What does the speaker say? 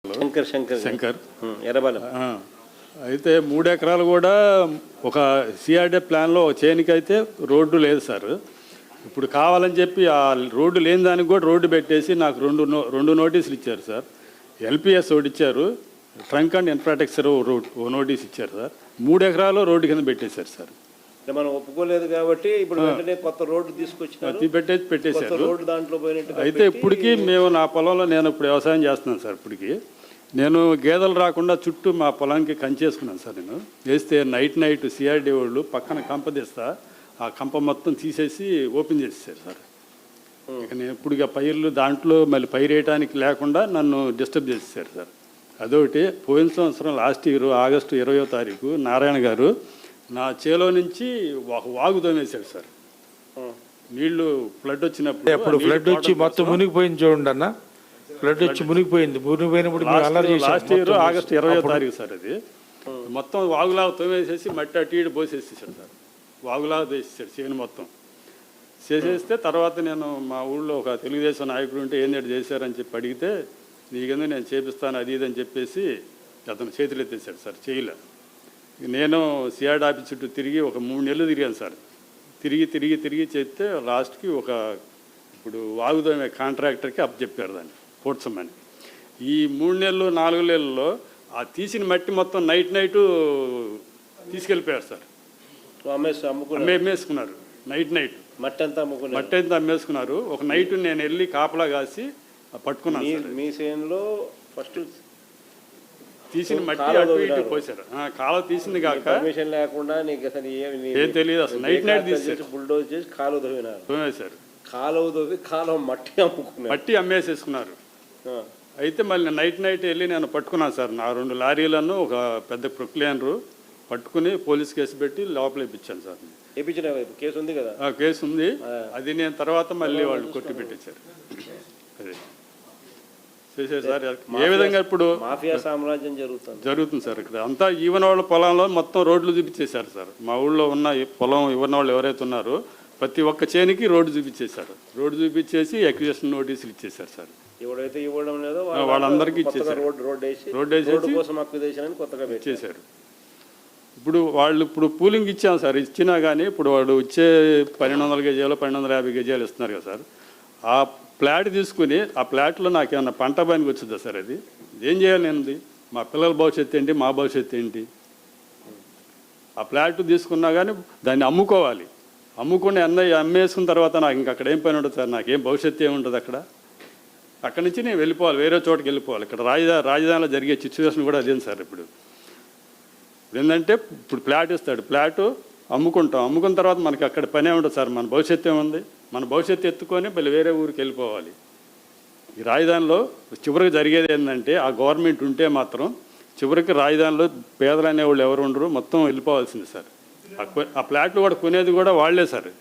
శంకర్ శంకర్ శంకర్ ఎర్రబాలెం. అయితే 3 ఎకరాలు కూడా ఒక సిఆర్డే ప్లాన్లో చేనికి అయితే రోడ్డు లేదు సార్. ఇప్పుడు కావాలని చెప్పి ఆ రోడ్డు లేని దానికి కూడా రోడ్డు పెట్టేసి నాకు రెండు నోటీసులు ఇచ్చారు సార్. ఎల్పిఎస్ ఒకటి ఇచ్చారు, ట్రంక్ అండ్ ఇన్ఫ్రాస్ట్రక్చర్ ఓ నోటీస్ ఇచ్చారు సార్. 3 ఎకరాలు రోడ్డు కింద పెట్టేశారు సార్. మనం ఒప్పుకోలేదు కాబట్టి ఇప్పుడు వెంటనే కొత్త రోడ్డు తీసుకొచ్చి పెట్టేశారు రోడ్డు దాంట్లో పోయినట్టు. అయితే ఇప్పటికీ మేము నా పొలంలో నేను ఇప్పుడు వ్యవసాయం చేస్తున్నాను సార్. ఇప్పటికీ నేను గేదెలు రాకుండా చుట్టూ మా పొలానికి కంచేసుకున్నాను సార్. నేను వేస్తే నైట్ సిఆర్డీ వాళ్ళు పక్కన కంప తీస్తా, ఆ కంప మొత్తం తీసేసి ఓపెన్ చేసేసారు సార్. ఇక నేను ఇప్పుడు పైర్లు దాంట్లో మళ్ళీ పైరు వేయడానికి లేకుండా నన్ను డిస్టర్బ్ చేసేసారు సార్. అదొకటి. పోయిన సంవత్సరం లాస్ట్ ఇయర్ ఆగస్టు 20వ తారీఖు నారాయణ గారు నా చేలో నుంచి వాగు తోమేశాడు సార్. నీళ్లు ఫ్లడ్ వచ్చినప్పుడు అప్పుడు ఫ్లడ్ వచ్చి మొత్తం మునిగిపోయింది చూడండి అన్న. ఫ్లడ్ వచ్చి మునిగిపోయినప్పుడు లాస్ట్ ఇయర్ ఆగస్టు 20వ తారీఖు సార్. అది మొత్తం వాగులాగా తోమేసేసి మట్టి అటు ఇటు పోసేసేసాడు సార్. వాగులాగా వేసేసాడు చేను మొత్తం. చేసేస్తే తర్వాత నేను మా ఊళ్ళో ఒక తెలుగుదేశం నాయకుడు ఉంటే ఏంటి చేశారని చెప్పి అడిగితే, నీకెందుకు నేను చేపిస్తాను అది ఇది అని చెప్పేసి అతను చేతులు ఎత్తేసాడు సార్. చేయలే. నేను సిఆర్డీ ఆఫీస్ చుట్టూ తిరిగి ఒక 3 నెలలు తిరిగాను సార్. తిరిగి చేస్తే లాస్ట్కి ఇప్పుడు వాగుదోమే కాంట్రాక్టర్కి చెప్పారు దాన్ని పోడ్చమని. ఈ 3 నెలలు 4 నెలల్లో ఆ తీసిన మట్టి మొత్తం నైట్ తీసుకెళ్ళిపోయారు సార్. అమ్మేసుకున్నారు. నైట్ మట్టి అంతా అమ్మేసుకున్నారు. ఒక నైట్ నేను వెళ్ళి కాపలా కాసి పట్టుకున్నాను. మీ చేనులో ఫస్ట్ తీసిన మట్టి అటు ఇటు పోసారు. కాలువ తీసింది కాక పర్మిషన్ లేకుండా నీకు అసలు ఏం తెలియదు. అసలు నైట్ తీసారు. బుల్డోజ్ చేసి కాలువ తోమేశారు. కాలువ మట్టి అమ్మేసేసుకున్నారు. అయితే మళ్ళీ నైట్ వెళ్ళి నేను పట్టుకున్నాను సార్. నా 2 లారీలను ఒక పెద్ద ప్రొక్లియనరు పట్టుకుని పోలీస్ కేసు పెట్టి లోపల ఇప్పించాను సార్. కేసు ఉంది కదా? కేసు ఉంది. అది నేను తర్వాత మళ్ళీ వాళ్ళు కొట్టి పెట్టేశారు. అదే చేశారు సార్. ఏ విధంగా ఇప్పుడు మాఫియా సామ్రాజ్యం జరుగుతుంది సార్. ఇక్కడ అంతా ఈవెన్ వాళ్ళ పొలంలో మొత్తం రోడ్లు చూపించేశారు సార్. మా ఊళ్ళో ఉన్న పొలం ఇవ్వని వాళ్ళు ఎవరైతే ఉన్నారో ప్రతి ఒక్క చేనికి రోడ్డు చూపించేశారు. రోడ్డు చూపించేసి అక్విజిషన్ నోటీసులు ఇచ్చేశారు సార్. ఎవడైతే ఇవ్వడం లేదో వాళ్ళందరికీ ఇచ్చేసారు. రోడ్ వేసేసి కొత్తగా ఇచ్చేశారు. ఇప్పుడు వాళ్ళు పూలింగ్ ఇచ్చాం సార్. ఇచ్చినా కానీ ఇప్పుడు వాడు వచ్చే 1200 గజాలు 1250 గజాలు ఇస్తున్నారు కదా సార్. ఆ ప్లాట్ తీసుకుని ఆ ప్లాట్లో నాకేమన్నా పంట పనికి వచ్చిందా సార్? అది ఏం చేయాలి నేను? మా పిల్లల భవిష్యత్తు ఏంటి, మా భవిష్యత్తు ఏంటి? ఆ ప్లాట్ తీసుకున్నా కానీ దాన్ని అమ్ముకోవాలి. అమ్ముకుని అమ్మేసుకున్న తర్వాత నాకు ఇంక అక్కడ ఏం పని ఉంటుంది సార్? నాకేం భవిష్యత్తు ఏముంటుంది అక్కడి నుంచి నేను వెళ్ళిపోవాలి, వేరే చోటుకి వెళ్ళిపోవాలి. ఇక్కడ రాజధానిలో జరిగే సిచ్యువేషన్ కూడా అదేం సార్. ఇప్పుడు ఏంటంటే ఇప్పుడు ప్లాట్ ఇస్తాడు, ప్లాటు అమ్ముకుంటాం. అమ్ముకున్న తర్వాత మనకి అక్కడ పనే ఉంటుంది సార్. మన భవిష్యత్తు ఏముంది? మన భవిష్యత్తు ఎత్తుకొని మళ్ళీ వేరే ఊరికి వెళ్ళిపోవాలి. ఈ రాజధానిలో చివరికి జరిగేది ఏంటంటే, ఆ గవర్నమెంట్ ఉంటే మాత్రం చివరికి రాజధానిలో పేదలు అనేవాళ్ళు ఎవరు ఉండరు, మొత్తం వెళ్ళిపోవాల్సింది సార్. ఆ ప్లాట్లు కూడా కొనేది కూడా వాళ్లే సార్.